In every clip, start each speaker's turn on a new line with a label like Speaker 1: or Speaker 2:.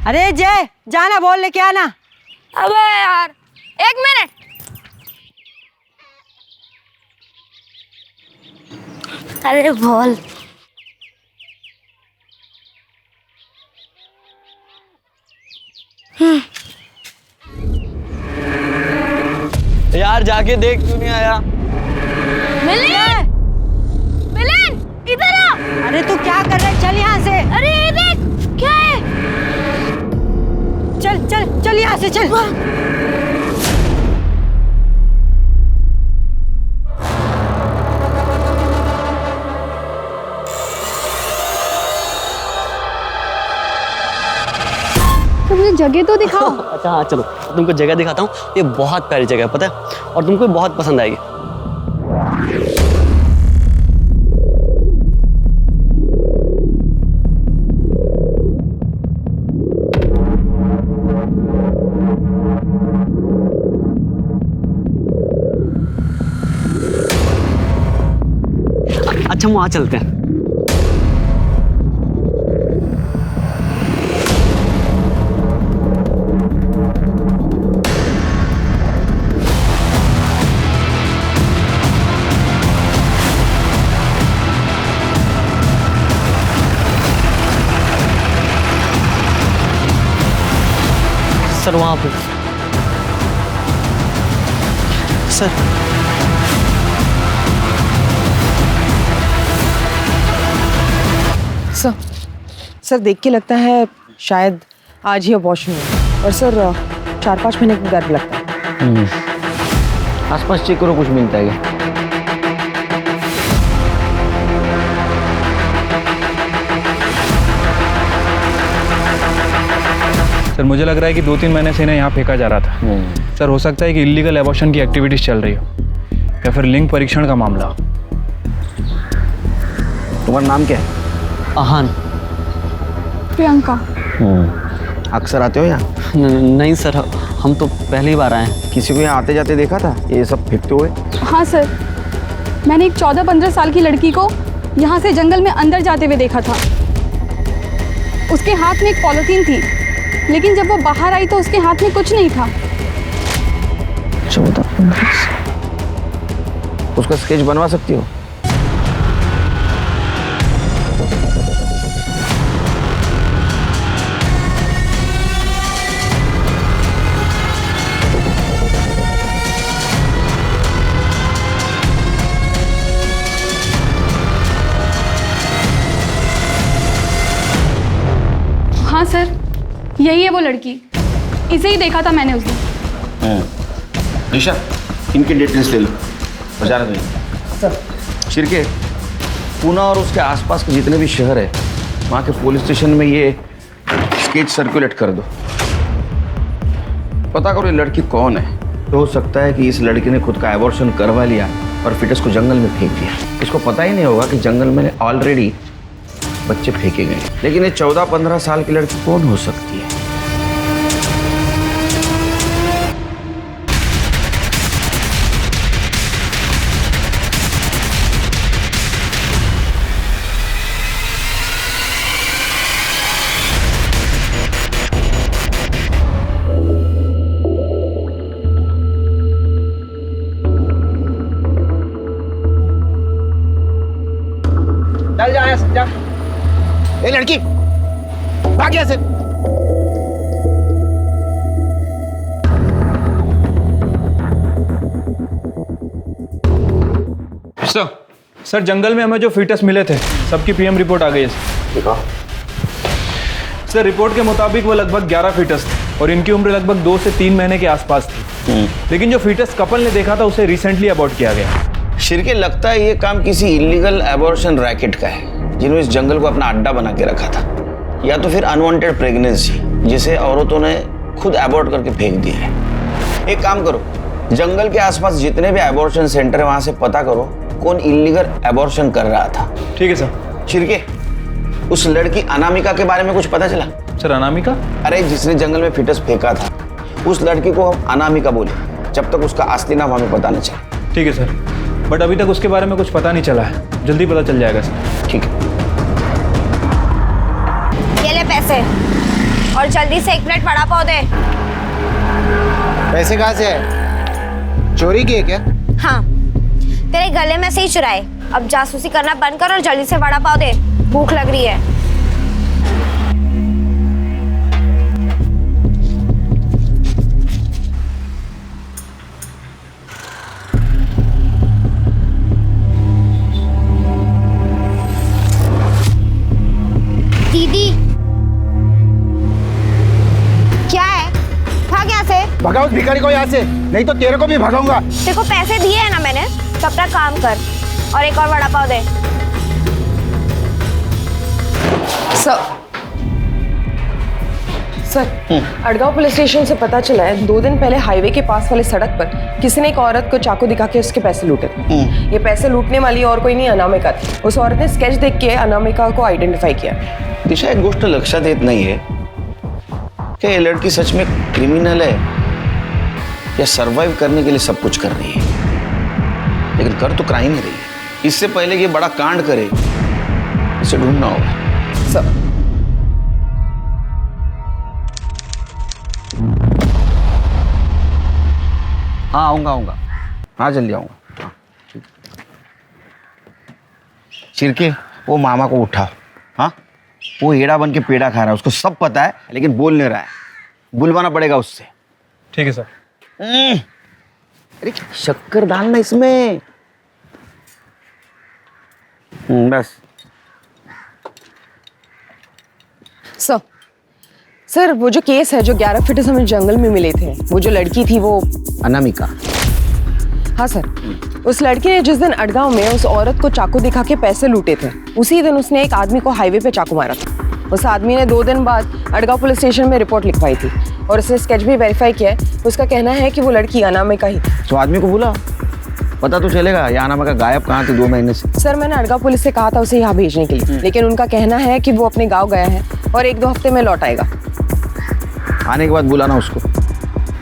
Speaker 1: अरे जय, जाना बोल लेके आना।
Speaker 2: अबे यार, 1 मिनट। अरे बोल।
Speaker 3: यार जाके देख, क्यों नहीं आया?
Speaker 2: मिलिन, मिलिन, इधर आ।
Speaker 1: अरे तू क्या कर रहा है? चल यहाँ से।
Speaker 2: अरे ये देख, क्या है?
Speaker 1: चल चल चल यहाँ से चल।
Speaker 2: तो मुझे जगह तो दिखाओ।
Speaker 3: अच्छा हाँ चलो, तुमको जगह दिखाता हूँ। ये बहुत प्यारी जगह है, पता है, और तुमको बहुत पसंद आएगी। अच्छा हम वहाँ चलते हैं। सर वहाँ पे सर।
Speaker 1: सर देख के लगता है शायद आज ही अबॉर्शन हुआ, और सर 4-5 महीने का गर्भ लगता है।
Speaker 3: आसपास चेक करो, कुछ मिलता है क्या?
Speaker 4: सर मुझे लग रहा है कि 2-3 महीने से इन्हें यहाँ फेंका जा रहा था। सर हो सकता है कि इलीगल एबॉर्शन की एक्टिविटीज चल रही हो, या फिर लिंग परीक्षण का मामला।
Speaker 5: तुम्हारा नाम क्या है?
Speaker 3: आहान।
Speaker 2: प्रियंका।
Speaker 5: अक्सर आते हो यहाँ?
Speaker 3: नहीं सर, हम तो पहली बार आए हैं।
Speaker 5: किसी को यहाँ आते जाते देखा था ये सब फेंकते हुए?
Speaker 2: हाँ सर, मैंने एक 14-15 साल की लड़की को यहाँ से जंगल में अंदर जाते हुए देखा था। उसके हाथ में एक पॉलिथीन थी, लेकिन जब वो बाहर आई तो उसके हाथ में कुछ नहीं था।
Speaker 5: 14-15 उसका स्केच बनवा सकती हो?
Speaker 2: हाँ सर, यही है वो लड़की। इसे ही देखा था मैंने उस दिन।
Speaker 5: निशा, इनकी डिटेल्स ले लो। बजाना नहीं सर। शिरके, पूना और उसके आसपास के जितने भी शहर है वहाँ के पुलिस स्टेशन में ये स्केच सर्कुलेट कर दो। पता करो ये लड़की कौन है। तो हो सकता है कि इस लड़की ने खुद का एबॉर्शन करवा लिया और फिटस को जंगल में फेंक दिया। इसको पता ही नहीं होगा कि जंगल में ऑलरेडी बच्चे फेंके गए। लेकिन ये 14-15 साल की लड़की कौन हो सकती है?
Speaker 3: चल जा यहाँ जा।
Speaker 5: ए लड़की, भाग यहाँ से।
Speaker 4: सर जंगल में हमें जो फीटस मिले थे सबकी पीएम रिपोर्ट आ गई है सर। रिपोर्ट के मुताबिक वो लगभग 11 फीटस थे और इनकी उम्र लगभग 2 से 3 महीने के आसपास थी। लेकिन जो फीटस कपल ने देखा था उसे रिसेंटली अबॉर्ट किया गया।
Speaker 5: शिरके, लगता है ये काम किसी इलीगल एबॉर्शन रैकेट का है जिन्होंने इस जंगल को अपना अड्डा बना के रखा था, या तो फिर अनवांटेड प्रेगनेंसी जिसे औरतों ने खुद एबॉर्ट करके फेंक दिया है। एक काम करो, जंगल के आसपास जितने भी एबॉर्शन सेंटर है वहां से पता करो कौन इलीगल एबॉर्शन कर रहा था।
Speaker 4: ठीक है सर।
Speaker 5: शिरके, उस लड़की अनामिका के बारे में कुछ पता चला?
Speaker 4: सर अनामिका?
Speaker 5: अरे जिसने जंगल में फिटस फेंका था, उस लड़की को हम अनामिका बोले जब तक उसका असली नाम हमें पता नहीं चला।
Speaker 4: ठीक है सर, बट अभी तक उसके बारे में कुछ पता नहीं चला है। जल्दी पता चल जाएगा सर।
Speaker 5: ठीक है।
Speaker 2: ये ले पैसे।
Speaker 6: और जल्दी से 1 प्लेट वड़ा पाव दे।
Speaker 7: पैसे कहाँ से है? चोरी की है क्या?
Speaker 6: हाँ, तेरे गले में से ही चुराए। अब जासूसी करना बंद कर और जल्दी से वड़ा पाव दे, भूख लग रही है। दीदी, क्या है? भाग यहाँ से।
Speaker 7: भगाओ उस भिखारी को यहाँ से, नहीं तो तेरे को भी भगाऊंगा।
Speaker 6: तेरे को पैसे दिए हैं ना मैंने, तब तक काम कर और एक और वड़ा पाव दे।
Speaker 1: सर, अड़गांव पुलिस स्टेशन से पता चला है 2 दिन पहले हाईवे के पास वाले सड़क पर किसी ने एक औरत को चाकू दिखा के उसके पैसे लूटे थे। ये पैसे लूटने वाली और कोई नहीं, अनामिका थी। उस औरत ने स्केच देख के अनामिका को आइडेंटिफाई किया।
Speaker 5: दिशा, एक गोष्ट लक्षात येत नाहीये कि ये लड़की सच में क्रिमिनल है या सरवाइव करने के लिए सब कुछ कर रही है, लेकिन कर तो क्राइम रही है। इससे पहले कि ये बड़ा कांड करे, इसे ढूंढना होगा।
Speaker 1: सर,
Speaker 5: हाँ आऊंगा, हाँ जल्दी आऊंगा। चिरके, वो मामा को उठाओ। हाँ, वो हेड़ा बन के पेड़ा खा रहा है, उसको सब पता है लेकिन बोल नहीं रहा है। बुलवाना पड़ेगा उससे।
Speaker 4: ठीक है सर।
Speaker 5: अरे शक्कर डालना इसमें। बस।
Speaker 1: सर, वो जो केस है जो 11 फीट हमें जंगल में मिले थे, वो जो लड़की थी वो
Speaker 5: अनामिका।
Speaker 1: हाँ सर, उस लड़की ने जिस दिन अड़गांव में उस औरत को चाकू दिखा के पैसे लूटे थे, उसी दिन उसने एक आदमी को हाईवे पे चाकू मारा था। उस आदमी ने 2 दिन बाद अड़गांव पुलिस स्टेशन में रिपोर्ट लिखवाई थी और उसने स्केच भी वेरीफाई किया है। उसका कहना है कि वो लड़की अनामिका ही थी।
Speaker 5: तो आदमी को बुला, पता तो चलेगा ये अनामिका गायब कहाँ थी 2 महीने से।
Speaker 1: सर, मैंने अड़गांव पुलिस से कहा था उसे यहाँ भेजने के लिए, लेकिन उनका कहना है कि वो अपने गाँव गया है और 1-2 हफ्ते में लौट आएगा।
Speaker 5: आने के बाद बुलाना उसको।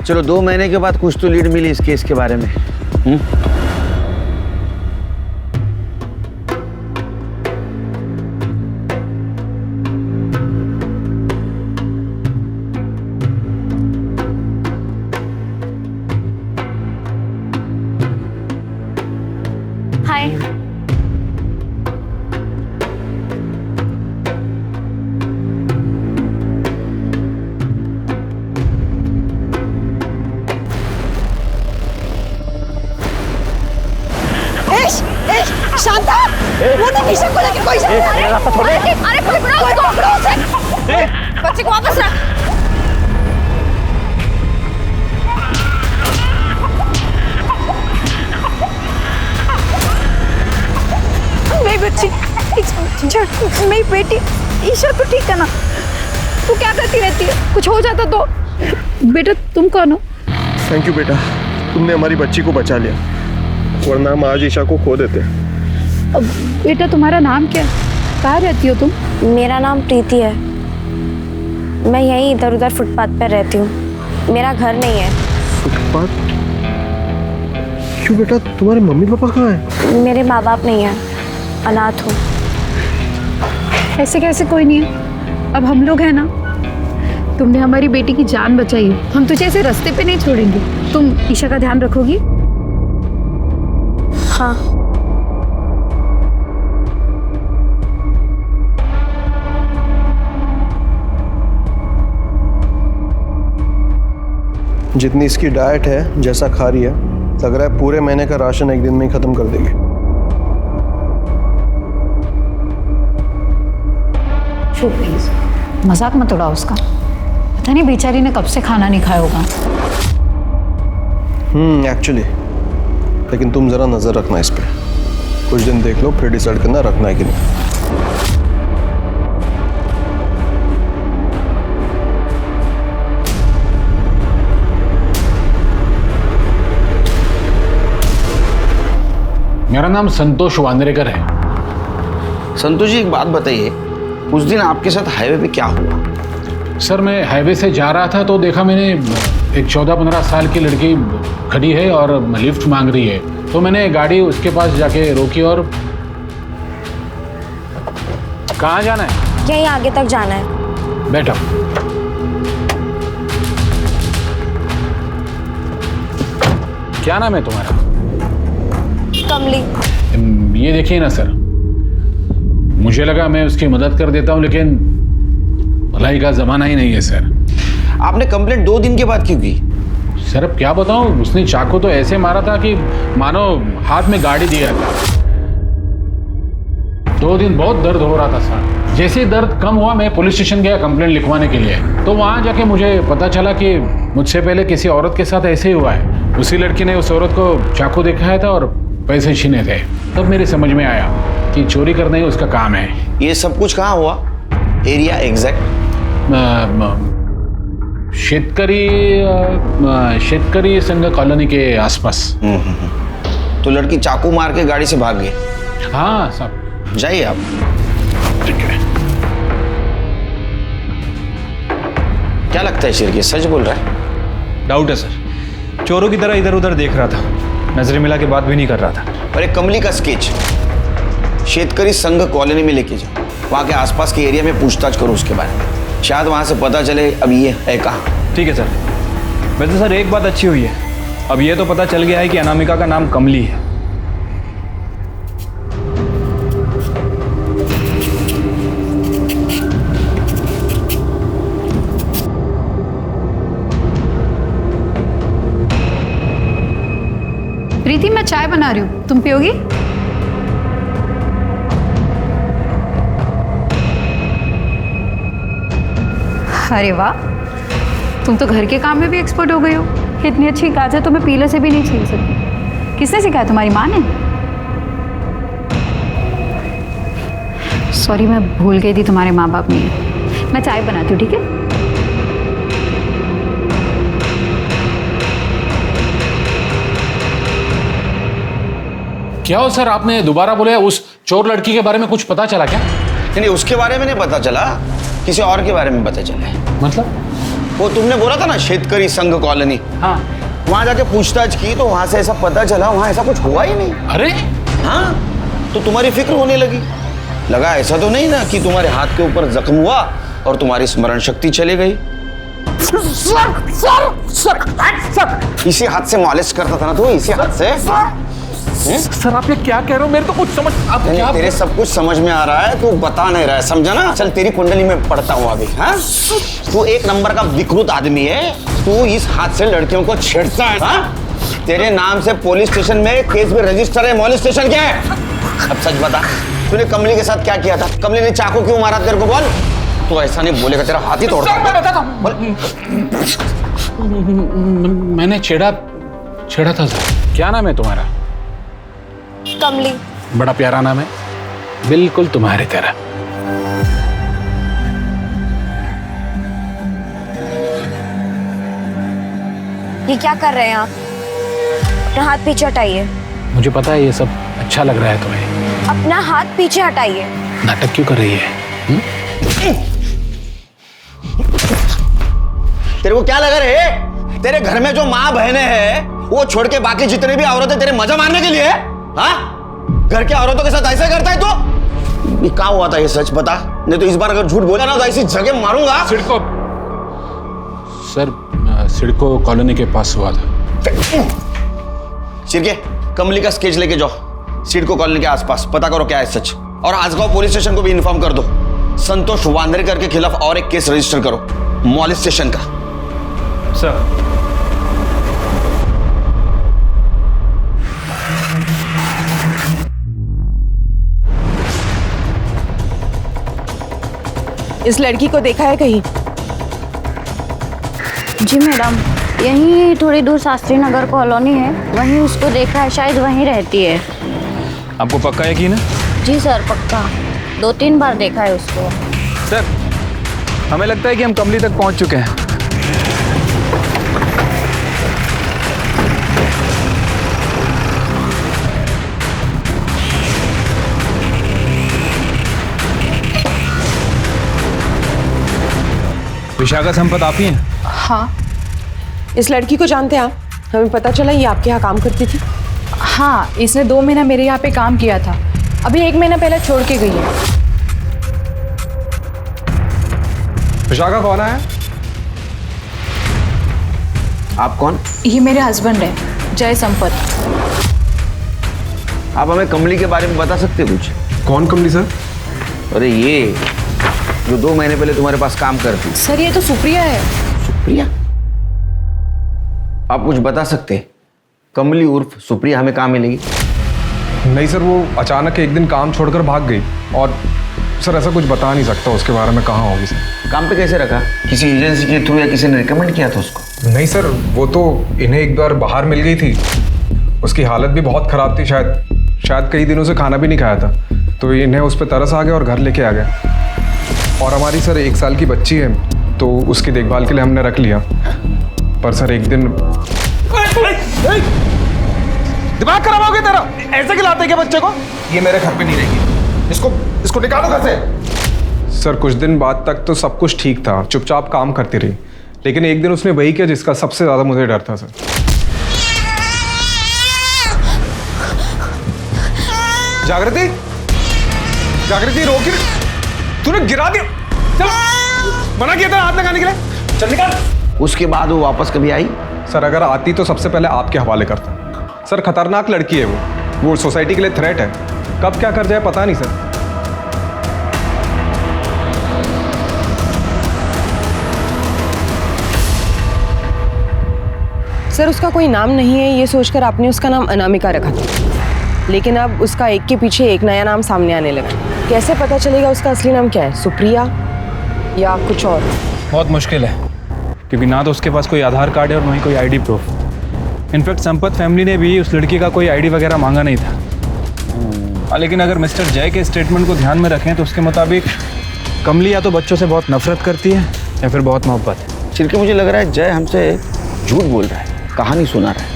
Speaker 5: चलो, 2 महीने के बाद कुछ तो लीड मिली इस केस के बारे में।
Speaker 6: हाय।
Speaker 1: शांता, वो तो निशा को लेकर कोई
Speaker 6: अरे पकड़ो उसे। बच्चे को वापस रख।
Speaker 2: मेरी बच्ची, मेरी बेटी ईशा तो ठीक है ना? तू क्या करती रहती है? कुछ हो जाता तो? बेटा तुम कौन हो?
Speaker 8: थैंक यू बेटा, तुमने हमारी बच्ची को बचा लिया, वरना हम आज ईशा को खो देते।
Speaker 2: अब बेटा तुम्हारा नाम क्या है? कहाँ रहती हो तुम?
Speaker 6: मेरा नाम प्रीति है। मैं यहीं इधर उधर फुटपाथ पर रहती हूँ। मेरा घर नहीं है।
Speaker 8: फुटपाथ? क्यों बेटा, तुम्हारे मम्मी पापा कहाँ हैं?
Speaker 6: मेरे माँ बाप नहीं है, अनाथ हूँ।
Speaker 2: ऐसे कैसे कोई नहीं है? अब हम लोग हैं ना। तुमने हमारी बेटी की जान बचाई है, हम तुझे ऐसे रास्ते पे नहीं छोड़ेंगे। तुम ईशा का ध्यान रखोगी?
Speaker 6: हाँ।
Speaker 8: जितनी इसकी डाइट है, जैसा खा रही है, लग रहा है पूरे महीने का राशन एक दिन में ही खत्म कर देगी।
Speaker 9: चुप प्लीज, मजाक मत उड़ाओ उसका। पता नहीं बेचारी ने कब से खाना नहीं खाया होगा।
Speaker 8: एक्चुअली, लेकिन तुम जरा नजर रखना इस पे। कुछ दिन देख लो, फिर डिसाइड करना रखना है कि नहीं।
Speaker 10: मेरा नाम संतोष वांद्रेकर है।
Speaker 5: संतोष जी, एक बात बताइए, उस दिन आपके साथ हाईवे पे क्या हुआ?
Speaker 10: सर, मैं हाईवे से जा रहा था तो देखा मैंने एक 14-15 साल की लड़की खड़ी है और लिफ्ट मांग रही है, तो मैंने गाड़ी उसके पास जाके रोकी। और कहाँ जाना है?
Speaker 6: यहीं आगे तक जाना है।
Speaker 10: बैठो। क्या नाम है तुम्हारा?
Speaker 6: कमली।
Speaker 10: ये देखिए ना सर, मुझे लगा मैं उसकी मदद कर देता हूँ, लेकिन भलाई का जमाना ही नहीं है सर।
Speaker 5: आपने कंप्लेंट 2 दिन के बाद क्यों की?
Speaker 10: सर अब क्या बताऊं, उसने चाकू तो ऐसे मारा था कि मानो हाथ में गाड़ी दिया था। 2 दिन बहुत दर्द हो रहा था सर। जैसे दर्द कम हुआ मैं पुलिस स्टेशन गया कंप्लेंट लिखवाने के लिए, तो वहां जाके मुझे पता चला कि मुझसे पहले किसी औरत के साथ ऐसे ही हुआ है। उसी लड़की ने उस औरत को चाकू दिखाया था और पैसे छीने थे। तब मेरे समझ में आया कि चोरी करना ही उसका काम है।
Speaker 5: ये सब कुछ कहाँ हुआ? Area exact?
Speaker 10: शेतकरी संघ कॉलोनी के आसपास।
Speaker 5: तो लड़की चाकू मार के गाड़ी से भाग गई?
Speaker 10: हाँ साहब।
Speaker 5: जाइए आप।
Speaker 10: ठीक है।
Speaker 5: क्या लगता है शिरके, सच बोल रहा है?
Speaker 4: डाउट है सर, चोरों की तरह इधर उधर देख रहा था, नजरें मिला के बात भी नहीं कर रहा था।
Speaker 5: और एक कमली का स्केच शेतकरी संघ कॉलोनी में लेके जाओ, वहाँ के आसपास के एरिया में पूछताछ करो उसके बारे में, शायद वहाँ से पता चले अब ये है कहाँ।
Speaker 4: ठीक है सर। वैसे सर एक बात अच्छी हुई है, अब ये तो पता चल गया है कि अनामिका का नाम कमली है।
Speaker 9: प्रीति, मैं चाय बना रही हूँ, तुम पियोगी? अरे वाह, तुम तो घर के काम में भी एक्सपर्ट हो गई हो। इतनी अच्छी गाजर तो मैं पीले से भी नहीं छील सकती। किसने सिखाया, तुम्हारी माँ ने? सॉरी, मैं भूल गई थी तुम्हारे माँ बाप नहीं है। मैं चाय बनाती हूँ, ठीक है?
Speaker 10: क्या हो सर, आपने दोबारा बोले उस चोर लड़की के बारे में कुछ पता चला क्या?
Speaker 5: नहीं, उसके बारे में नहीं पता चला, किसी और के बारे में पता चला है।
Speaker 10: मतलब?
Speaker 5: वो तुमने बोला था ना शेतकरी संघ कॉलोनी,
Speaker 10: हाँ,
Speaker 5: वहां जाके पूछताछ की तो वहां से ऐसा पता चला वहां ऐसा कुछ हुआ ही नहीं।
Speaker 10: अरे
Speaker 5: हाँ, तो तुम्हारी फिक्र होने लगी। लगा ऐसा तो नहीं ना कि तुम्हारे हाथ के ऊपर जख्म हुआ और तुम्हारी स्मरण शक्ति चली गई। इसी हाथ से मालिश करता था ना तू, इसी हाथ से।
Speaker 10: सर आप ये क्या कह रहे हो, मेरे तो कुछ समझ आप
Speaker 5: नहीं,
Speaker 10: क्या?
Speaker 5: तेरे सब कुछ समझ में आ रहा है, तू बता नहीं रहा है, समझा ना? चल तेरी कुंडली में पढ़ता हूँ अभी। हाँ, तू एक नंबर का विकृत आदमी है। तू इस हाथ से लड़कियों को छेड़ता है। हाँ? तेरे नाम से पुलिस स्टेशन में केस में रजिस्टर है, मोलेस्टेशन क्या है? अब सच बता, तूने कमली के साथ क्या किया था? कमली ने चाकू क्यों मारा तेरे को, बोल। तू ऐसा नहीं बोलेगा, तेरा हाथ ही तोड़ता हूं।
Speaker 10: मैं बताता हूं। मैंने छेड़ा था सर। क्या नाम है तुम्हारा?
Speaker 6: कमली।
Speaker 10: बड़ा प्यारा नाम है, बिल्कुल तुम्हारी तरह।
Speaker 6: ये क्या कर रहे हैं आप? अपना हाथ पीछे हटाइए।
Speaker 10: मुझे पता है ये सब अच्छा लग रहा है तुम्हें।
Speaker 6: अपना हाथ पीछे हटाइए।
Speaker 10: नाटक क्यों कर रही है?
Speaker 5: तेरे को क्या लगा रे? तेरे घर में जो माँ बहनें हैं वो छोड़ के बाकी जितने भी औरतें तेरे मजा मारने के लिए? हाँ, घर के औरतों के साथ ऐसा करता है तो? ये क्या हुआ था, ये सच बता, नहीं तो इस बार अगर झूठ बोला ना तो ऐसी जगह मारूंगा।
Speaker 10: सिडको कॉलोनी के पास हुआ था।
Speaker 5: चिरके, कमली का स्केच लेके जाओ सिडको कॉलोनी के आसपास, पता करो क्या है सच। और आजगांव पुलिस स्टेशन को भी इन्फॉर्म कर दो, संतोष वांद्रेकर के खिलाफ और एक केस रजिस्टर करो, मोलेस्टेशन का।
Speaker 4: सर,
Speaker 1: इस लड़की को देखा है कहीं?
Speaker 6: जी मैडम, यहीं थोड़ी दूर शास्त्री नगर कॉलोनी है, वहीं उसको देखा है, शायद वहीं रहती है।
Speaker 4: आपको पक्का यकीन है?
Speaker 6: जी सर, पक्का 2-3 बार देखा है उसको।
Speaker 4: सर, हमें लगता है कि हम कमली तक पहुंच चुके हैं। विशाखा संपत आप ही हैं?
Speaker 1: हाँ। इस लड़की को जानते हैं आप? हमें पता चला ये आपके यहाँ काम करती थी।
Speaker 2: हाँ, इसने 2 महीना मेरे यहाँ पे काम किया था, अभी 1 महीना पहले छोड़ के गई है।
Speaker 4: विशाखा कौन है?
Speaker 5: आप कौन?
Speaker 2: ये मेरे हस्बैंड है।
Speaker 9: जय संपत।
Speaker 5: आप हमें कमली के बारे में बता सकते हैं कुछ?
Speaker 8: कौन कमली सर?
Speaker 5: अरे ये जो 2 महीने पहले तुम्हारे पास काम करती।
Speaker 9: सर ये तो सुप्रिया है।
Speaker 5: सुप्रिया? आप कुछ बता सकते हैं? कमली उर्फ सुप्रिया हमें कहाँ मिलेगी?
Speaker 8: नहीं सर, वो अचानक एक दिन काम छोड़कर भाग गई और सर ऐसा कुछ बता नहीं सकता उसके बारे में, कहाँ होगी सर।
Speaker 5: काम पे कैसे रखा? किसी एजेंसी के थ्रू या किसी ने रिकमेंड किया था उसको?
Speaker 8: नहीं सर, वो तो इन्हें एक बार बाहर मिल गई थी, उसकी हालत भी बहुत ख़राब थी, शायद कई दिनों से खाना भी नहीं खाया था, तो इन्हें उस पर तरस आ गया और घर लेके आ गया। और हमारी सर 1 साल की बच्ची है, तो उसकी देखभाल के लिए हमने रख लिया। पर सर एक दिन
Speaker 7: दिमाग खराब हो गया तेरा? ऐसे खिलाते क्या बच्चे को? ये मेरे घर पे नहीं रहेगी, इसको निकालो घर से।
Speaker 8: सर कुछ दिन बाद तक तो सब कुछ ठीक था, चुपचाप काम करती रही, लेकिन एक दिन उसने वही किया जिसका सबसे ज़्यादा मुझे डर था सर। जागृति, जागृति रोक, तूने गिरा दिया। चल, मना किया था हाथ लगाने के लिए, चल निकाल।
Speaker 5: उसके बाद वो वापस कभी आई?
Speaker 8: सर अगर आती तो सबसे पहले आपके हवाले करता। सर खतरनाक लड़की है वो सोसाइटी के लिए थ्रेट है, कब क्या कर जाए पता नहीं सर।
Speaker 1: सर उसका कोई नाम नहीं है ये सोचकर आपने उसका नाम अनामिका रखा था, लेकिन अब उसका एक के पीछे एक नया नाम सामने आने लगा। कैसे पता चलेगा उसका असली नाम क्या है, सुप्रिया या कुछ और?
Speaker 4: बहुत मुश्किल है, क्योंकि ना तो उसके पास कोई आधार कार्ड है और ना ही कोई ID proof. In fact Sampat family ने भी उस लड़की का कोई आईडी वगैरह मांगा नहीं था। लेकिन अगर मिस्टर जय के स्टेटमेंट को ध्यान में रखें तो उसके मुताबिक कमली या तो बच्चों से बहुत नफरत करती है या फिर बहुत मोहब्बत है।
Speaker 5: छिलके मुझे लग रहा है जय हमसे झूठ बोल रहा है, कहानी सुना रहा है।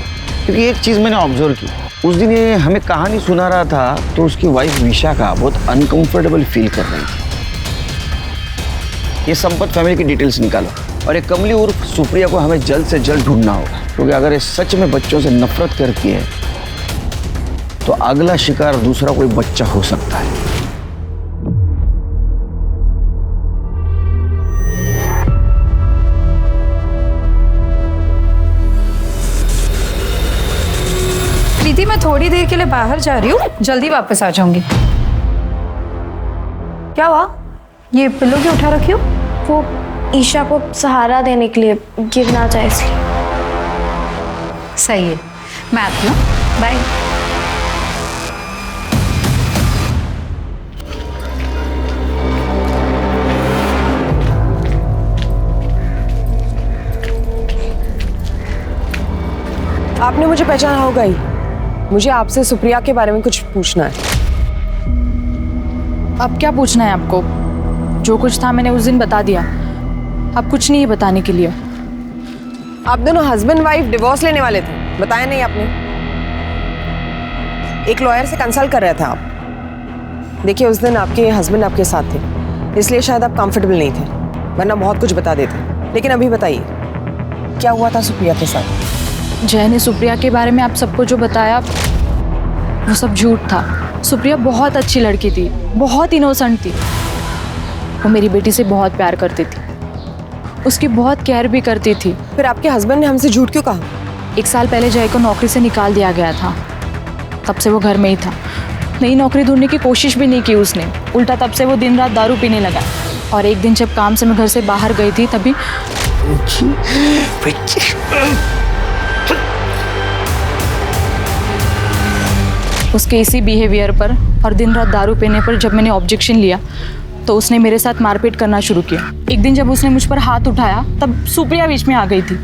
Speaker 5: क्योंकि एक चीज़ मैंने ऑब्जर्व की, उस दिन ये हमें कहानी सुना रहा था तो उसकी वाइफ विशाखा बहुत अनकंफर्टेबल फील कर रही थी। ये संपत फैमिली की डिटेल्स निकालो और एक कमली उर्फ सुप्रिया को हमें जल्द से जल्द ढूंढना होगा, क्योंकि अगर ये सच में बच्चों से नफरत करती है तो अगला शिकार दूसरा कोई बच्चा हो सकता है।
Speaker 9: प्रीति मैं थोड़ी देर के लिए बाहर जा रही हूँ, जल्दी वापस आ जाऊंगी। क्या हुआ? ये पिल्लो क्यों उठा रखी हो?
Speaker 6: वो ईशा को सहारा देने के लिए, गिरना चाहे इसलिए।
Speaker 9: सही है, मैं आती हूँ, बाय।
Speaker 1: आपने मुझे पहचाना होगा ही, मुझे आपसे सुप्रिया के बारे में कुछ पूछना है।
Speaker 2: अब क्या पूछना है आपको? जो कुछ था मैंने उस दिन बता दिया, अब कुछ नहीं है बताने के लिए।
Speaker 1: आप दोनों हस्बैंड वाइफ डिवोर्स लेने वाले थे, बताया नहीं आपने? एक लॉयर से कंसल्ट कर रहे थे आप। देखिए उस दिन आपके हस्बैंड आपके साथ थे, इसलिए शायद आप कंफर्टेबल नहीं थे, वरना बहुत कुछ बता देते। लेकिन अभी बताइए क्या हुआ था सुप्रिया के साथ?
Speaker 2: जय ने सुप्रिया के बारे में आप सबको जो बताया वो सब झूठ था। सुप्रिया बहुत अच्छी लड़की थी, बहुत इनोसेंट थी। वो मेरी बेटी से बहुत प्यार करती थी, उसकी बहुत केयर भी करती थी।
Speaker 1: फिर आपके हस्बैंड ने हमसे झूठ क्यों कहा?
Speaker 2: 1 साल पहले जय को नौकरी से निकाल दिया गया था, तब से वो घर में ही था। नई नौकरी ढूंढने की कोशिश भी नहीं की उसने, उल्टा तब से वो दिन रात दारू पीने लगा। और एक दिन जब काम से मैं घर से बाहर गई थी तभी उसके इसी बिहेवियर पर और दिन रात दारू पीने पर जब मैंने ऑब्जेक्शन लिया तो उसने मेरे साथ मारपीट करना शुरू किया। एक दिन जब उसने मुझ पर हाथ उठाया तब सुप्रिया बीच में आ गई थी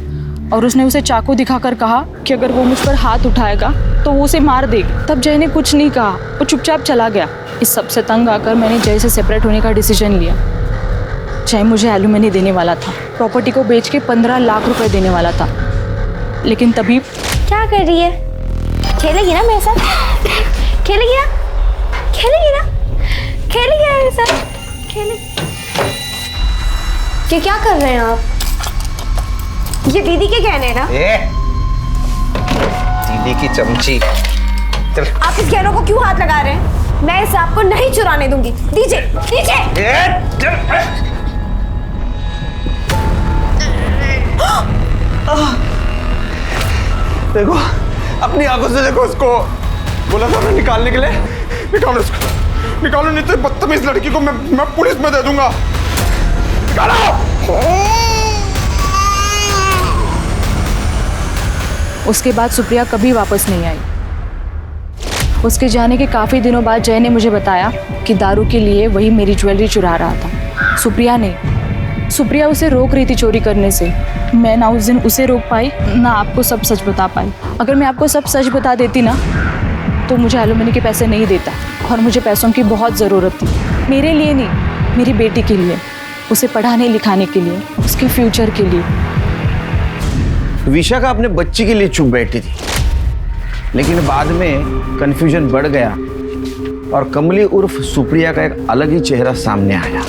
Speaker 2: और उसने उसे चाकू दिखाकर कहा कि अगर वो मुझ पर हाथ उठाएगा तो वो उसे मार देगी। तब जय ने कुछ नहीं कहा, वो चुपचाप चला गया। इस सब से तंग आकर मैंने जय से सेपरेट होने का डिसीजन लिया। जय मुझे एलुमनी देने वाला था, प्रॉपर्टी को बेच के 15 लाख रुपए देने वाला था, लेकिन तभी
Speaker 6: क्या कर रही है? खेलेगी ना मेरे साथ? खेलेगी ना? खेलेगी ना? खेलेगी ना मेरे साथ? ये क्या कर रहे हैं आप? ये दीदी के गहने हैं ना?
Speaker 7: दीदी की चमची। चल।
Speaker 6: आप इस गहनों को क्यों हाथ लगा रहे हैं? मैं इसे आपको नहीं चुराने दूंगी। दीजिए, दीजिए।
Speaker 7: देखो अपनी आंखों से देखो उसको। बोला था मैं निकालने के लिए, निकालो उसको, निकालो, नहीं तो बदतमीज लड़की को मैं पुलिस में दे दूंगा। निकालो।
Speaker 11: उसके बाद सुप्रिया कभी वापस नहीं आई। उसके जाने के काफ़ी दिनों बाद जय ने मुझे बताया कि दारू के लिए वही मेरी ज्वेलरी चुरा रहा था। सुप्रिया नहीं, सुप्रिया उसे रोक रही थी चोरी करने से। मैं ना उस दिन उसे रोक पाई, ना आपको सब सच बता पाई। अगर मैं आपको सब सच बता देती ना, तो मुझे एलुमनी के पैसे नहीं देता, और मुझे पैसों की बहुत ज़रूरत थी। मेरे लिए नहीं, मेरी बेटी के लिए, उसे पढ़ाने लिखाने के लिए, उसके फ्यूचर के लिए।
Speaker 5: विशाखा अपने बच्ची के लिए चुप बैठी थी, लेकिन बाद में कंफ्यूजन बढ़ गया और कमली उर्फ सुप्रिया का एक अलग ही चेहरा सामने आया।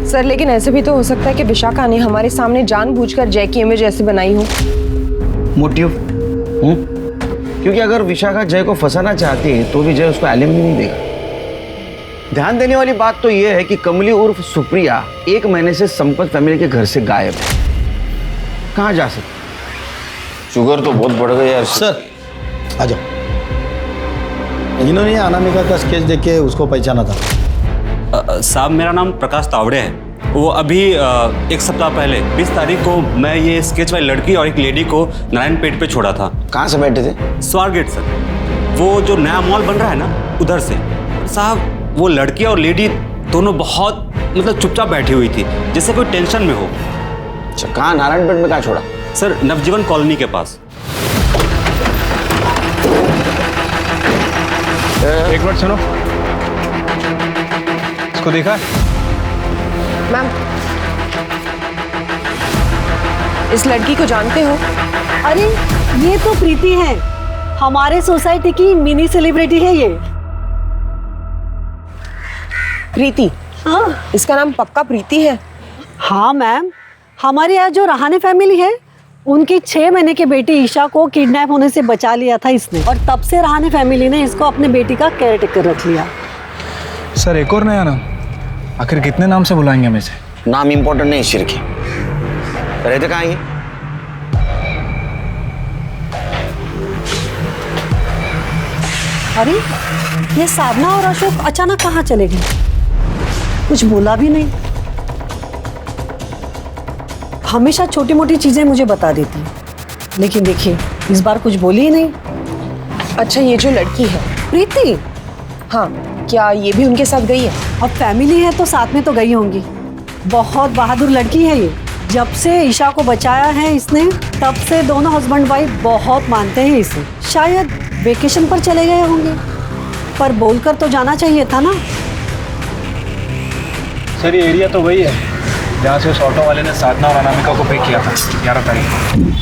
Speaker 1: सर लेकिन ऐसे भी तो हो सकता है कि विशाखा ने हमारे सामने जानबूझकर जय की इमेज ऐसे बनाई हो।
Speaker 5: मोटिव? क्योंकि अगर विशाखा जय को फंसाना चाहती है तो भी जय उसको एलिमनी नहीं देगा। ध्यान देने वाली बात तो यह है कि कमली उर्फ सुप्रिया 1 महीने से संपत फैमिली के घर से गायब है। कहाँ जा सकती? शुगर तो बहुत बढ़ गई यार।
Speaker 12: सर आ जाओ। इन्होंने अनामिका का स्केच देख के उसको पहचाना था।
Speaker 13: साहब मेरा नाम प्रकाश तावड़े है। वो अभी 1 सप्ताह पहले 20 तारीख को मैं ये स्केच वाली लड़की और एक लेडी को नारायणपेट पे छोड़ा था।
Speaker 5: कहाँ से बैठे थे?
Speaker 13: स्वारगेट सर, वो जो नया मॉल बन रहा है ना, उधर से। साहब वो लड़की और लेडी दोनों बहुत मतलब चुपचाप बैठी हुई थी, जैसे कोई टेंशन में हो।
Speaker 5: अच्छा, कहाँ नारायणपेट में कहाँ छोड़ा?
Speaker 13: सर नवजीवन कॉलोनी के पास।
Speaker 4: एक मिनट सुनो, इसको देखा?
Speaker 1: मैम, इस लड़की को जानते हो?
Speaker 14: अरे ये तो प्रीति है, हमारे सोसाइटी की मिनी सेलिब्रिटी है ये।
Speaker 1: प्रीति?
Speaker 14: हाँ।
Speaker 1: इसका नाम पक्का प्रीति है?
Speaker 14: हाँ मैम, हमारे यहाँ जो रहाने फैमिली है, उनकी 6 महीने की बेटी ईशा को किडनैप होने से बचा लिया था इसने, और तब से रहाने फैमिली ने इसको अपने बेटी का केयर टेकर रख लिया।
Speaker 4: सर एक और नया नाम, आखिर कितने नाम से बुलाएंगे हमें से?
Speaker 5: नाम इंपॉर्टेंट नहीं शिरकी। रहते कहाँ ये?
Speaker 14: अरे ये साधना और अशोक अचानक कहाँ चले गए? कुछ बोला भी नहीं। हमेशा छोटी मोटी चीजें मुझे बता देती, लेकिन देखिए इस बार कुछ बोली ही नहीं।
Speaker 1: अच्छा, ये जो लड़की है
Speaker 14: प्रीति,
Speaker 1: हाँ, क्या ये भी उनके साथ गई है?
Speaker 14: अब फैमिली है तो साथ में तो गई होंगी। बहुत बहादुर लड़की है ये। जब से ईशा को बचाया है इसने, तब से दोनों हस्बैंड वाइफ बहुत मानते हैं इसे। शायद वेकेशन पर चले गए होंगे, पर बोलकर तो जाना चाहिए था ना।
Speaker 4: सर ये एरिया तो वही है जहाँ से उस ऑटो वाले ने साधना और अनामिका को पिक किया था 11 तारीख।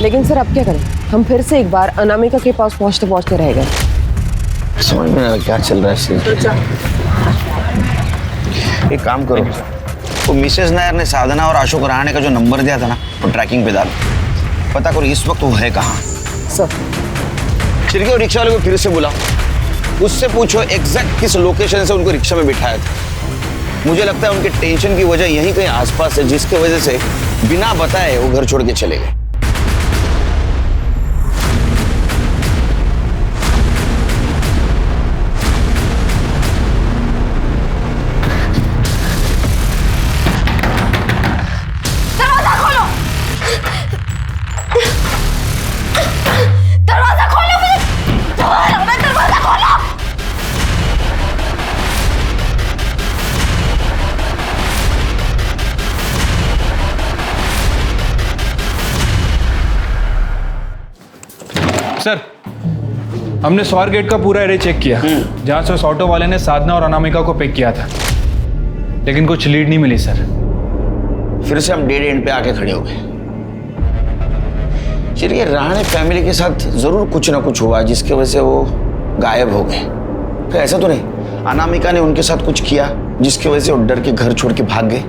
Speaker 1: लेकिन सर अब क्या करें? हम फिर से एक बार अनामिका के पास पहुँचते पहुँचते रह गए।
Speaker 5: समझ में नहीं क्या चल रहा है। एक काम करो, वो मिसेस नायर ने साधना और अशोक रहाणे का जो नंबर दिया था ना, वो ट्रैकिंग पे डाल, पता करो इस वक्त वो है कहाँ।
Speaker 1: सर
Speaker 5: चिरके और रिक्शा वाले को फिर से बुलाओ, उससे पूछो एग्जैक्ट किस लोकेशन से उनको रिक्शा में बिठाया था। मुझे लगता है उनके टेंशन की वजह यहीं कहीं आसपास है, जिसकी वजह से बिना बताए वो घर छोड़ के चले गए।
Speaker 6: दरवाजा खोलो, दरवाजा खोलो, दरवाजा खोलो।
Speaker 4: सर हमने स्वारगेट का पूरा एरिया चेक किया, जहाँ से उस ऑटो वाले ने साधना और अनामिका को पिक किया था, लेकिन कुछ लीड नहीं मिली सर।
Speaker 5: फिर से हम डेड एंड पे आके खड़े हो गए। चलिए, रहाणे फैमिली के साथ जरूर कुछ ना कुछ हुआ जिसकी वजह से वो गायब हो गए। फिर ऐसा तो नहीं अनामिका ने उनके साथ कुछ किया जिसकी वजह से वो डर के घर छोड़ के भाग गए?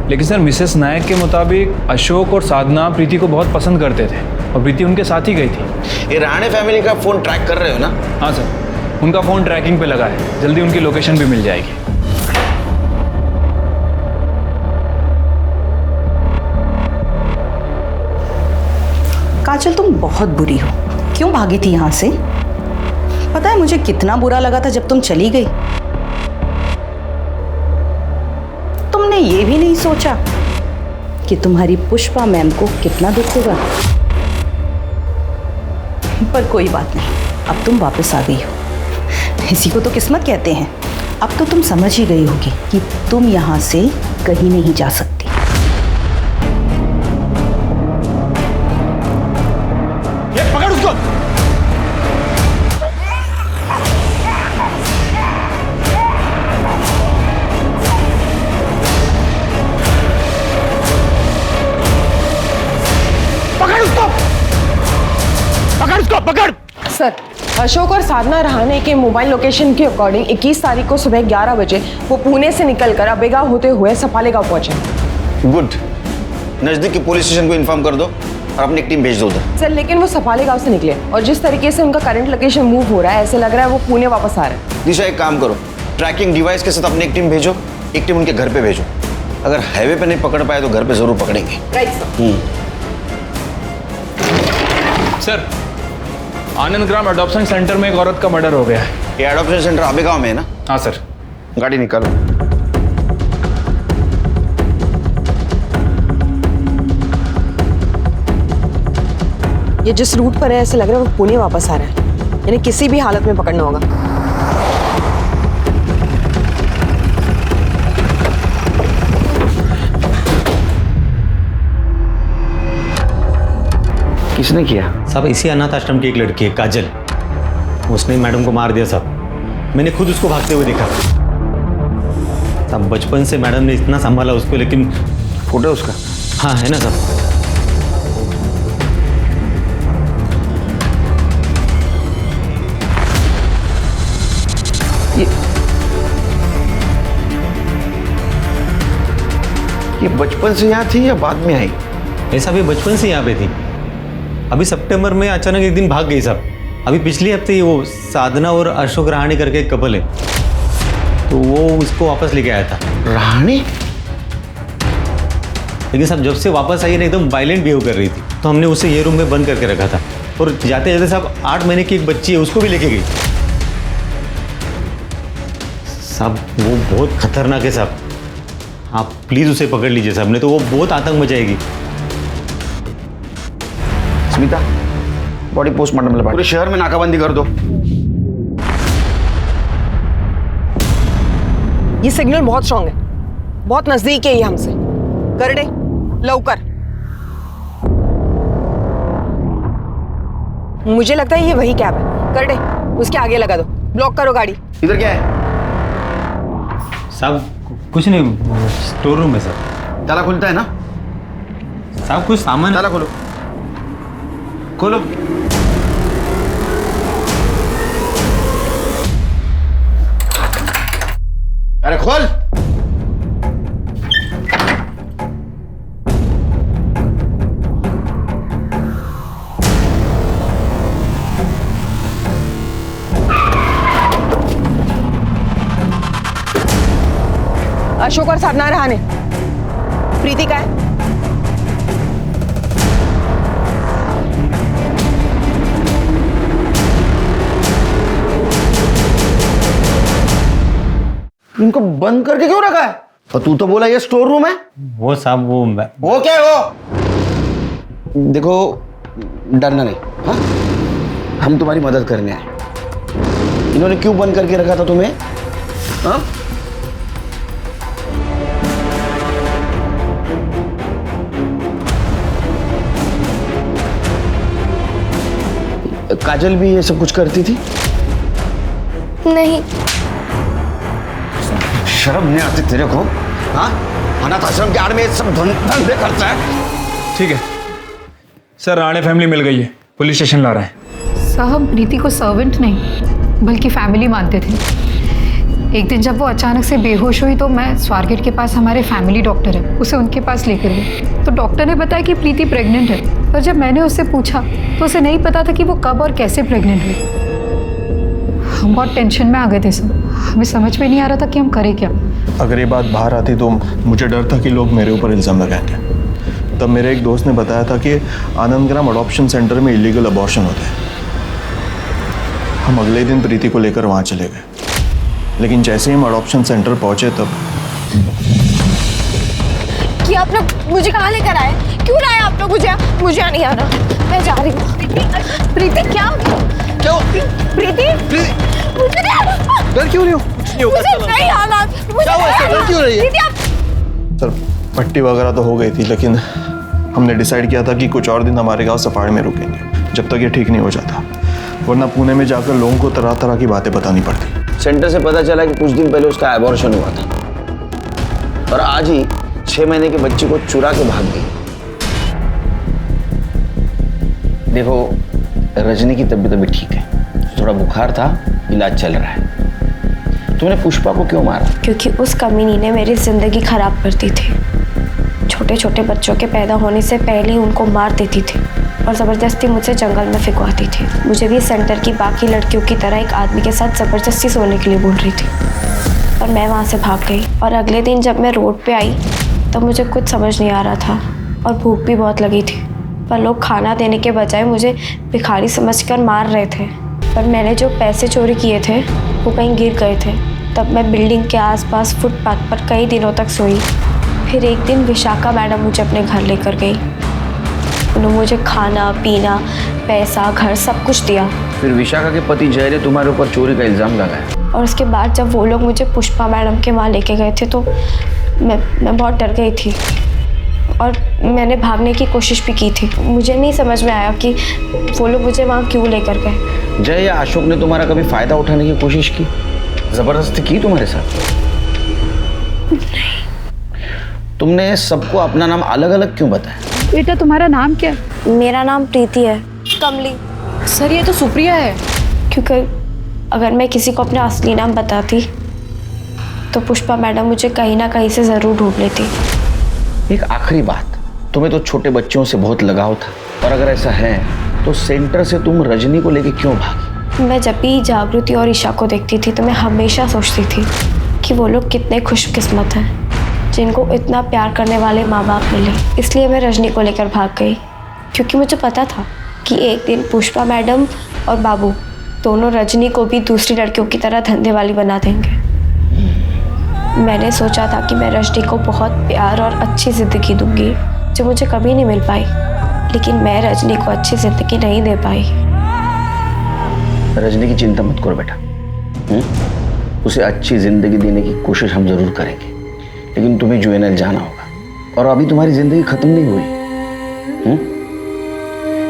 Speaker 4: लेकिन सर मिसेस नायक के मुताबिक अशोक और साधना प्रीति को बहुत पसंद करते थे और प्रीति उनके साथ ही गई थी।
Speaker 5: ये रहाणे फैमिली का फोन ट्रैक कर रहे हो ना?
Speaker 4: हाँ सर, उनका फोन ट्रैकिंग पे लगा है, जल्दी उनकी लोकेशन भी मिल जाएगी।
Speaker 15: काजल तुम बहुत बुरी हो। क्यों? क्यों भागी थी यहाँ से? पता है मुझे कितना बुरा लगा था जब तुम चली गई। तुमने ये भी नहीं सोचा कि तुम्हारी पुष्पा मैम को कितना दुख होगा। पर कोई बात नहीं, अब तुम वापस आ गई हो। इसी को तो किस्मत कहते हैं। अब तो तुम समझ ही गई होगी कि तुम यहाँ से कहीं नहीं जा सकती।
Speaker 7: ये पकड़ उसको। पकड़ उसको, पकड़ उसको, पकड़।
Speaker 1: सर, अशोक और साधना रहाणे के मोबाइल लोकेशन के अकॉर्डिंग 21 तारीख को सुबह 11 बजे वो पुणे से निकलकर अबेगा होते हुए सफाले गांव पहुंचे।
Speaker 5: गुड। नजदीक के पुलिस स्टेशन को इन्फॉर्म कर दो और अपनी एक टीम भेज दो उधर।
Speaker 1: सर, लेकिन वो सफाले गांव से निकले और जिस तरीके से उनका करंट लोकेशन मूव हो रहा है, ऐसे लग रहा है वो पुणे वापस आ रहे हैं।
Speaker 5: दिशा, एक काम करो, ट्रैकिंग डिवाइस के साथ अपनी एक टीम भेजो, एक टीम उनके घर पे भेजो। अगर हाईवे पे नहीं पकड़ पाए तो घर पे जरूर पकड़ेंगे।
Speaker 1: Right sir.
Speaker 4: सर, आनंद ग्राम अडॉप्शन सेंटर में एक औरत का मर्डर हो गया है।
Speaker 5: ये अडॉप्शन सेंटर आबेगांव में है ना?
Speaker 4: हाँ सर।
Speaker 5: गाड़ी निकालो।
Speaker 1: ये जिस रूट पर है, ऐसे लग रहा है वो पुणे वापस आ रहा है, यानी किसी भी हालत में पकड़ना होगा।
Speaker 5: किसने किया?
Speaker 13: साहब इसी अनाथ आश्रम की एक लड़की है काजल, उसने मैडम को मार दिया साहब। मैंने खुद उसको भागते हुए देखा साहब। बचपन से मैडम ने इतना संभाला उसको, लेकिन
Speaker 5: फोटो उसका?
Speaker 13: हाँ है ना साहब।
Speaker 5: ये बचपन से यहाँ थी या बाद में आई?
Speaker 13: ऐसा भी बचपन से यहाँ पे थी। अभी सितंबर में अचानक एक दिन भाग गई साहब। अभी पिछले हफ्ते ही वो साधना और अशोक रहाणे करके एक कपल है, तो वो उसको वापस लेके आया था।
Speaker 5: रहाणे?
Speaker 13: लेकिन साहब जब से वापस आई ना एकदम वायलेंट बिहेव कर रही थी, तो हमने उसे ये रूम में बंद करके रखा था। और जाते जाते साहब 8 महीने की एक बच्ची है, उसको भी लेके गई साहब। वो बहुत खतरनाक है साहब, आप प्लीज उसे पकड़ लीजिए साहब, नहीं तो वो बहुत आतंक मचाएगी।
Speaker 5: स्मिता, बॉडी पोस्टमार्टम लगा, पूरे शहर में नाकाबंदी कर दो।
Speaker 1: ये सिग्नल बहुत स्ट्रांग है, बहुत नजदीक है ये हमसे। कर दे लवकर। मुझे लगता है ये वही कैब है। कर दे, उसके आगे लगा दो। ब्लॉक करो गाड़ी।
Speaker 5: इधर क्या है?
Speaker 13: साहब कुछ नहीं, स्टोर रूम है सर।
Speaker 5: ताला खुलता है ना?
Speaker 13: साहब कुछ सामान।
Speaker 5: ताला खोलो, खोलो। अरे खोल।
Speaker 1: अशोक और साधना रहाणे। प्रीति का है?
Speaker 5: इनको बंद करके क्यों रखा है? और तू तो बोला ये स्टोर रूम है।
Speaker 13: वो साहब
Speaker 5: वो क्या है वो? देखो, डरना नहीं, हाँ? हम तुम्हारी मदद करने आए। इन्होंने क्यों बंद करके रखा था तुम्हें? हाँ? काजल भी ये सब कुछ करती थी?
Speaker 6: नहीं।
Speaker 5: शर्म नहीं आती तेरे को? हाँ, अनाथ आश्रम के आड़ में सब धंधे करता है।
Speaker 4: ठीक है सर, राणे फैमिली मिल गई है, पुलिस स्टेशन ला रहे हैं।
Speaker 9: साहब प्रीति को सर्वेंट नहीं बल्कि फैमिली मानते थे। एक दिन जब वो अचानक से बेहोश हुई तो मैं स्वारगेट के पास हमारे फैमिली डॉक्टर है, उसे उनके पास लेकर गई। तो डॉक्टर ने बताया कि प्रीति प्रेग्नेंट है, पर जब मैंने उससे पूछा तो उसे नहीं पता था कि वो कब और कैसे प्रेग्नेंट हुई। हम बहुत टेंशन में आ गए थे सर, हमें समझ में नहीं आ रहा था कि हम करें क्या।
Speaker 16: अगर ये बात बाहर आती तो मुझे डर था कि लोग मेरे ऊपर इल्ज़ाम लगाएंगे। तब मेरे एक दोस्त ने बताया था कि आनंद ग्राम अडॉप्शन सेंटर में इलीगल अबॉर्शन होते हैं हम अगले दिन प्रीति को लेकर वहाँ चले गए, लेकिन जैसे ही हम अडॉप्शन सेंटर पहुँचे तब
Speaker 6: कि आप लोग मुझे कहाँ लेकर आए? क्यों लाए आप लोग मुझे? मुझे नहीं आना, मैं जा रही हूँ। प्रीति क्या प्रीति मुझे नहीं आना।
Speaker 16: डर क्यों नहीं हो?
Speaker 6: मुझे नहीं आना।
Speaker 16: डर क्यों रही है? सर पट्टी वगैरह तो हो गई थी, लेकिन हमने डिसाइड किया था कि कुछ और दिन हमारे गांव सफाड़ में रुकेंगे जब तक ये ठीक नहीं हो जाता, वरना पुणे में जाकर लोगों को तरह तरह की बातें बतानी पड़ती।
Speaker 5: सेंटर से पता चला कि कुछ दिन पहले उसका एबॉर्शन हुआ था और आज ही 6 महीने के बच्चे को चुरा के भाग गई। देखो रजनी की तबीयत अभी ठीक है, थोड़ा बुखार था, इलाज चल रहा है। तुमने पुष्पा को क्यों मारा?
Speaker 6: क्योंकि उस कमीनी ने मेरी जिंदगी खराब कर दी थी। छोटे छोटे बच्चों के पैदा होने से पहले ही उनको मार देती थी और ज़बरदस्ती मुझसे जंगल में फिकवाती थी। मुझे भी सेंटर की बाकी लड़कियों की तरह एक आदमी के साथ ज़बरदस्ती सोने के लिए बोल रही थी और मैं वहाँ से भाग गई। और अगले दिन जब मैं रोड पे आई तब मुझे कुछ समझ नहीं आ रहा था और भूख भी बहुत लगी थी, पर लोग खाना देने के बजाय मुझे भिखारी समझकर मार रहे थे। पर मैंने जो पैसे चोरी किए थे वो कहीं गिर गए थे। तब मैं बिल्डिंग के आसपास फुटपाथ पर कई दिनों तक सोई। फिर एक दिन विशाखा मैडम मुझे अपने घर लेकर गई। उन्होंने मुझे खाना पीना पैसा घर सब कुछ दिया।
Speaker 5: फिर विशाखा के पति जय ने तुम्हारे ऊपर चोरी का इल्ज़ाम लगाया
Speaker 6: और उसके बाद जब वो लोग मुझे पुष्पा मैडम के वहाँ लेके गए थे तो मैं बहुत डर गई थी और मैंने भागने की कोशिश भी की थी। मुझे नहीं समझ में आया कि वो लोग मुझे वहाँ क्यों लेकर गए।
Speaker 5: जय या अशोक ने तुम्हारा कभी फ़ायदा उठाने की कोशिश की, ज़बरदस्ती की तुम्हारे साथ? तुमने सबको अपना नाम अलग अलग क्यों बताया?
Speaker 2: बेटा तुम्हारा नाम क्या?
Speaker 6: मेरा नाम प्रीति है। कमली।
Speaker 11: सर ये तो सुप्रिया है।
Speaker 6: क्योंकि अगर मैं किसी को अपना असली नाम बताती तो पुष्पा मैडम मुझे कहीं ना कहीं से ज़रूर ढूंढ लेती।
Speaker 5: एक आखिरी बात, तुम्हें तो छोटे बच्चों से बहुत लगाव था और अगर ऐसा है तो सेंटर से तुम रजनी को लेके क्यों भागी?
Speaker 6: मैं जब भी जागृति और ईशा को देखती थी तो मैं हमेशा सोचती थी कि वो लोग कितने खुशकिस्मत हैं जिनको इतना प्यार करने वाले माँ बाप मिले। इसलिए मैं रजनी को लेकर भाग गई क्योंकि मुझे पता था कि एक दिन पुष्पा मैडम और बाबू दोनों रजनी को भी दूसरी लड़कियों की तरह धंधे वाली बना देंगे। मैंने सोचा था कि मैं रजनी को बहुत प्यार और अच्छी ज़िंदगी दूंगी जो मुझे कभी नहीं मिल पाई, लेकिन मैं रजनी को अच्छी ज़िंदगी नहीं दे पाई।
Speaker 5: रजनी की चिंता मत करो बेटा, उसे अच्छी ज़िंदगी देने की कोशिश हम ज़रूर करेंगे, लेकिन तुम्हें जुएनएल जाना होगा और अभी तुम्हारी ज़िंदगी ख़त्म नहीं हुई।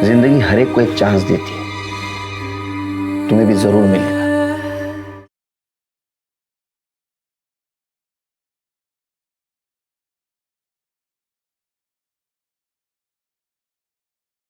Speaker 5: ज़िंदगी हर एक को एक चांस देती है, तुम्हें भी ज़रूर मिलेगा।